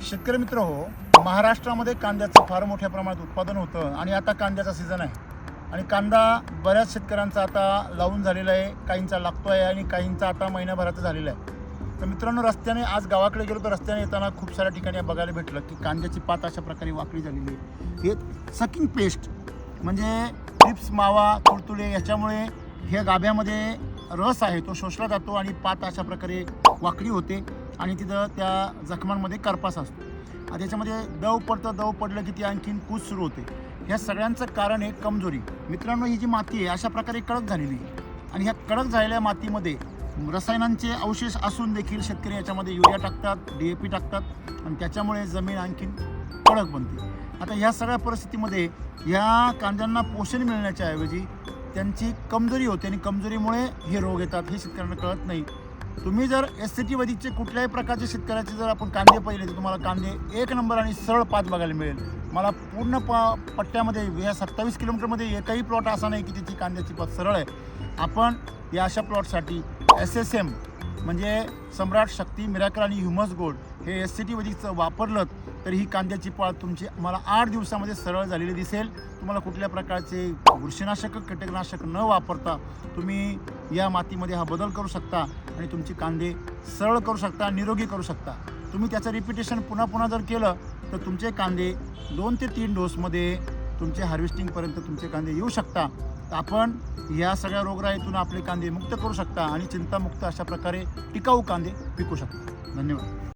शेतकरी मित्र हो, महाराष्ट्रामध्ये कांद्याचं फार मोठ्या प्रमाणात उत्पादन होतं आणि आता कांद्याचा सीझन आहे आणि कांदा बऱ्याच शेतकऱ्यांचा आता लावून झालेला आहे, काहींचा लागतो आहे आणि काहींचा आता महिन्याभराचा झालेला आहे. तर मित्रांनो, रस्त्याने आज गावाकडे गेलो तर रस्त्याने येताना खूप साऱ्या ठिकाणी बघायला भेटलं की कांद्याची पात अशा प्रकारे वाकडी झालेली आहे. हे सकिंग पेस्ट म्हणजे ट्रिप्स, मावा, तुडतुडे याच्यामुळे ह्या गाभ्यामध्ये रस आहे तो शोषला जातो आणि पात अशा प्रकारे वाकडी होते आणि तिथं त्या जखमांमध्ये करपास असतो. आणि त्याच्यामध्ये दव पडलं की ती आणखीन कूच सुरू होते. ह्या सगळ्यांचं कारण आहे कमजोरी. मित्रांनो, ही जी माती आहे अशा प्रकारे कडक झालेली आहे आणि ह्या कडक झालेल्या मातीमध्ये रसायनांचे अवशेष असून देखील शेतकरी याच्यामध्ये युरिया टाकतात, DAP टाकतात आणि त्याच्यामुळे जमीन आणखीन कडक बनते. आता ह्या सगळ्या परिस्थितीमध्ये ह्या कांद्यांना पोषण मिळण्याच्या ऐवजी त्यांची कमजोरी होते आणि कमजोरीमुळे हे रोग येतात. हे शेतकऱ्यांना कळत नाही. तुम्ही जर SCT वैदिकचे कुठल्याही प्रकारचे शेतकऱ्याचे जर आपण कांदे पाहिले तर तुम्हाला कांदे एक नंबर आणि सरळ पात बघायला मिळेल. मला पूर्ण पट्ट्यामध्ये या 27 किलोमीटरमध्ये एकही प्लॉट असा नाही की त्याची कांद्याची पात सरळ आहे. आपण या अशा प्लॉटसाठी SSM म्हणजे सम्राट, शक्ती, मिरॅकल आणि ह्युमस गोल्ड हे SCT वैदिकचं वापरलं तर ही कांद्याची पात तुमची मला 8 दिवसामध्ये सरळ झालेली दिसेल. तुम्हाला कुठल्या प्रकारचे बुरशीनाशक, कीटकनाशक न वापरता तुम्ही या मातीमध्ये हा बदल करू शकता आणि तुमचे कांदे सरळ करू शकता, निरोगी करू शकता. तुम्ही त्याचं रिपिटेशन पुन्हा जर केलं तर तुमचे कांदे 2 ते 3 डोसमध्ये तुमचे हार्वेस्टिंगपर्यंत तुमचे कांदे येऊ शकता. तर आपण या सगळ्या रोगराईतून आपले कांदे मुक्त करू शकता आणि चिंतामुक्त अशा प्रकारे टिकाऊ कांदे पिकू शकता. धन्यवाद.